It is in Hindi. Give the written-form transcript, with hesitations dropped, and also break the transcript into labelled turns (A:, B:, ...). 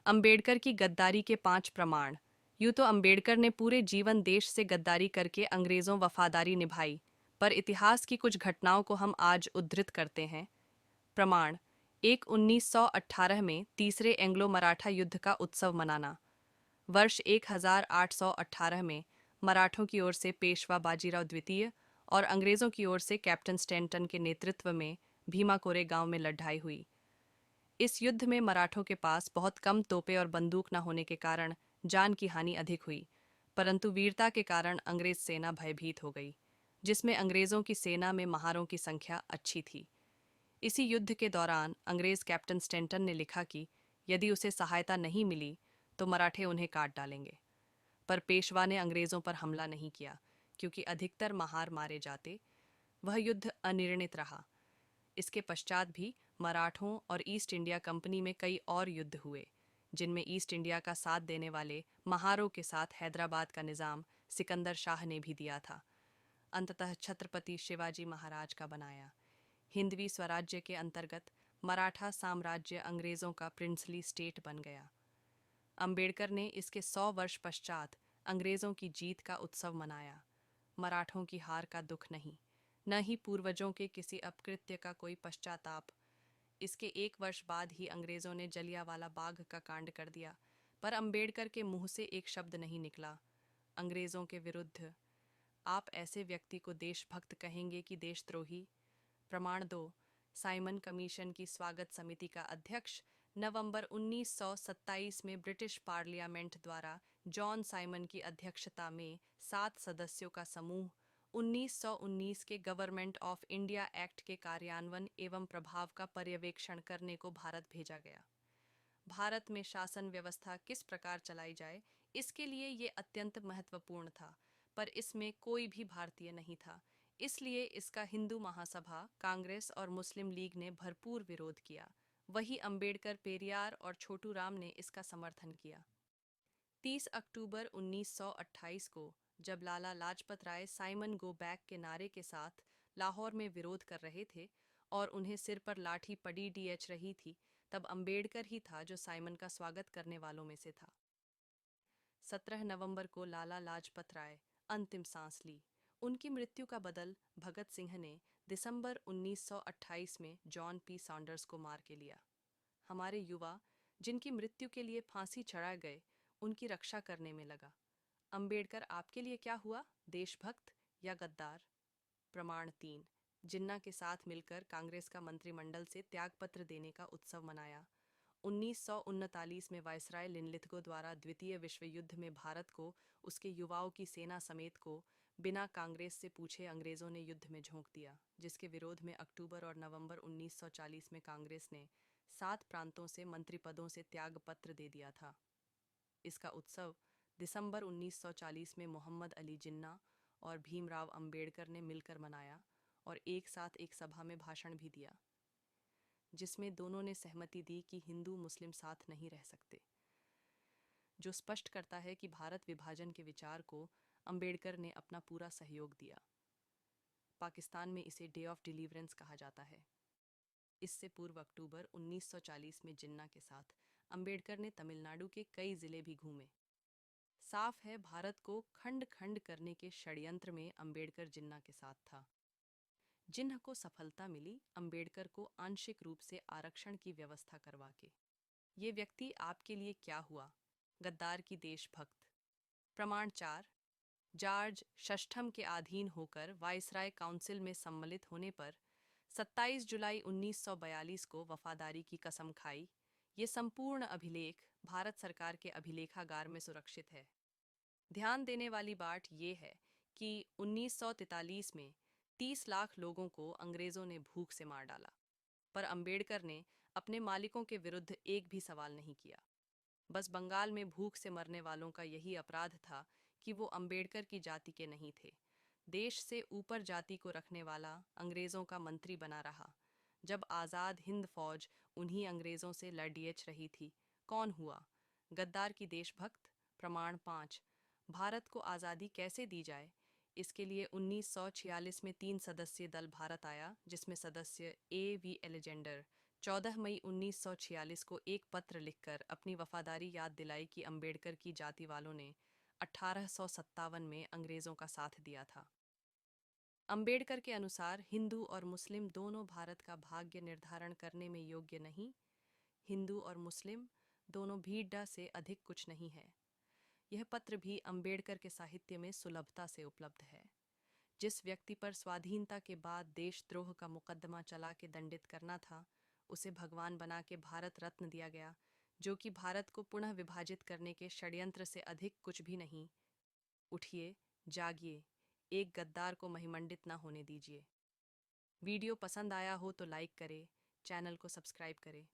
A: अंबेडकर की गद्दारी के 5 प्रमाण। यूं तो अंबेडकर ने पूरे जीवन देश से गद्दारी करके अंग्रेजों वफादारी निभाई, पर इतिहास की कुछ घटनाओं को हम आज उद्धृत करते हैं। प्रमाण एक 1918 में तीसरे एंग्लो मराठा युद्ध का उत्सव मनाना। वर्ष 1818 में मराठों की ओर से पेशवा बाजीराव द्वितीय और अंग्रेजों की ओर से कैप्टन स्टैंटन के नेतृत्व में भीमा कोरे गांव में लड़ाई हुई। इस युद्ध में मराठों के पास बहुत कम तोपें और बंदूक न होने के कारण जान की हानि अधिक हुई, परंतु वीरता के कारण अंग्रेज सेना भयभीत हो गई, जिसमें अंग्रेजों की सेना में महारों की संख्या अच्छी थी। इसी युद्ध के दौरान अंग्रेज कैप्टन स्टेंटन ने लिखा कि यदि उसे सहायता नहीं मिली तो मराठे उन्हें काट डालेंगे, पर पेशवा ने अंग्रेजों पर हमला नहीं किया क्योंकि अधिकतर महार मारे जाते। वह युद्ध अनिर्णित रहा। इसके पश्चात भी मराठों और ईस्ट इंडिया कंपनी में कई और युद्ध हुए, जिनमें ईस्ट इंडिया का साथ देने वाले महारों के साथ हैदराबाद का निजाम सिकंदर शाह ने भी दिया था। अंततः छत्रपति शिवाजी महाराज का बनाया हिंदवी स्वराज्य के अंतर्गत मराठा साम्राज्य अंग्रेजों का प्रिंसली स्टेट बन गया। अंबेडकर ने इसके 100 वर्ष पश्चात अंग्रेजों की जीत का उत्सव मनाया। मराठों की हार का दुख नहीं, न ही पूर्वजों के किसी अपकृत्य का कोई पश्चाताप। इसके 1 वर्ष बाद ही अंग्रेजों ने जलियांवाला बाग का कांड कर दिया, पर अंबेडकर के मुंह से एक शब्द नहीं निकला अंग्रेजों के विरुद्ध। आप ऐसे व्यक्ति को देशभक्त कहेंगे कि देशद्रोही? प्रमाण 2 साइमन कमीशन की स्वागत समिति का अध्यक्ष नवंबर 1927 में ब्रिटिश पार्लियामेंट द्वारा जॉन साइमन की अध्यक्षता में 7 सदस्यों का समूह 1919 के गवर्नमेंट ऑफ इंडिया एक्ट के कार्यान्वयन एवं प्रभाव का पर्यवेक्षण करने को भारत भेजा गया। भारत में शासन व्यवस्था किस प्रकार चलाई जाए, इसके लिए ये अत्यंत महत्वपूर्ण था, पर इसमें कोई भी भारतीय नहीं था। इसलिए इसका हिंदू महासभा, कांग्रेस और मुस्लिम लीग ने भरपूर विरोध किया। वही अंबेडकर, पेरियार और छोटू राम ने इसका समर्थन किया। 30 अक्टूबर 1928 को जब Lala Lajpat Rai Simon go back के नारे के साथ लाहौर में विरोध कर रहे थे और उन्हें सिर पर लाठी पड़ी डीएच रही थी, तब अंबेडकर ही था जो साइमन का स्वागत करने वालों में से था। 17 नवंबर को लाला लाजपत राय अंतिम सांस ली। उनकी मृत्यु का बदल भगत सिंह ने दिसंबर 1928 में जॉन पी सॉन्डर्स को मार के लिया। हमारे युवा जिनकी मृत्यु के लिए फांसी चढ़ा गए, उनकी रक्षा करने में लगा। अंबेडकर आपके लिए क्या हुआ, देशभक्त या गद्दार? प्रमाण 3 जिन्ना के साथ मिलकर कांग्रेस का मंत्रिमंडल से त्यागपत्र देने का उत्सव मनाया। 1939 में वायसराय लिनलिथगो द्वारा द्वितीय विश्व युद्ध में भारत को उसके युवाओं की सेना समेत को बिना कांग्रेस से पूछे अंग्रेजों ने युद्ध में झोंक दिया, जिसके विरोध में अक्टूबर और नवंबर 1940 में कांग्रेस ने 7 प्रांतों से मंत्रिपदों से त्यागपत्र दे दिया था। इसका उत्सव दिसंबर 1940 में मोहम्मद अली जिन्ना और भीमराव अंबेडकर ने मिलकर मनाया और एक साथ एक सभा में भाषण भी दिया, जिसमें दोनों ने सहमति दी कि हिंदू मुस्लिम साथ नहीं रह सकते, जो स्पष्ट करता है कि भारत विभाजन के विचार को अंबेडकर ने अपना पूरा सहयोग दिया। पाकिस्तान में इसे डे ऑफ डिलीवरेंस कहा जाता है। इससे पूर्व अक्टूबर 1940 में जिन्ना के साथ अंबेडकर ने तमिलनाडु के कई जिले भी घूमे। साफ है भारत को खंड खंड करने के षड्यंत्र में अंबेडकर जिन्ना के साथ था। जिन्ह को सफलता मिली अंबेडकर को आंशिक रूप से आरक्षण की व्यवस्था करवा के। ये व्यक्ति आपके लिए क्या हुआ, गद्दार की देशभक्त? प्रमाण 4 जॉर्ज षष्ठम के अधीन होकर वायसराय काउंसिल में सम्मिलित होने पर 27 जुलाई 1942 को वफादारी की कसम खाई। ये संपूर्ण अभिलेख भारत सरकार के अभिलेखागार में सुरक्षित है। ध्यान देने वाली बात यह है कि 1943 में 30 लाख लोगों को अंग्रेजों ने भूख से मार डाला, पर अंबेडकर ने अपने मालिकों के विरुद्ध एक भी सवाल नहीं किया। बस बंगाल में भूख से मरने वालों का यही अपराध था कि वो अंबेडकर की जाति के नहीं थे। देश से ऊपर जाति को रखने वाला अंग्रेजों का मंत्री बना रहा। जब आज़ाद हिंद फौज उन्हीं अंग्रेजों से लड़ियच रही थी, कौन हुआ गद्दार की देशभक्त? प्रमाण 5 भारत को आज़ादी कैसे दी जाए, इसके लिए 1946 में 3 सदस्यीय दल भारत आया, जिसमें सदस्य ए वी एलेजेंडर, 14 मई 1946 को एक पत्र लिखकर अपनी वफादारी याद दिलाई कि अंबेडकर की जाति वालों ने 1857 में अंग्रेजों का साथ दिया था। अंबेडकर के अनुसार हिंदू और मुस्लिम दोनों भारत का भाग्य निर्धारण करने में योग्य नहीं। हिंदू और मुस्लिम दोनों भीड़ से अधिक कुछ नहीं है। यह पत्र भी अंबेडकर के साहित्य में सुलभता से उपलब्ध है। जिस व्यक्ति पर स्वाधीनता के बाद देशद्रोह का मुकदमा चला के दंडित करना था, उसे भगवान बना के भारत रत्न दिया गया, जो कि भारत को पुनः विभाजित करने के षड्यंत्र से अधिक कुछ भी नहीं। उठिए, जागिए, एक गद्दार को महिमंडित न होने दीजिए। वीडियो पसंद आया हो तो लाइक करें, चैनल को सब्सक्राइब करें।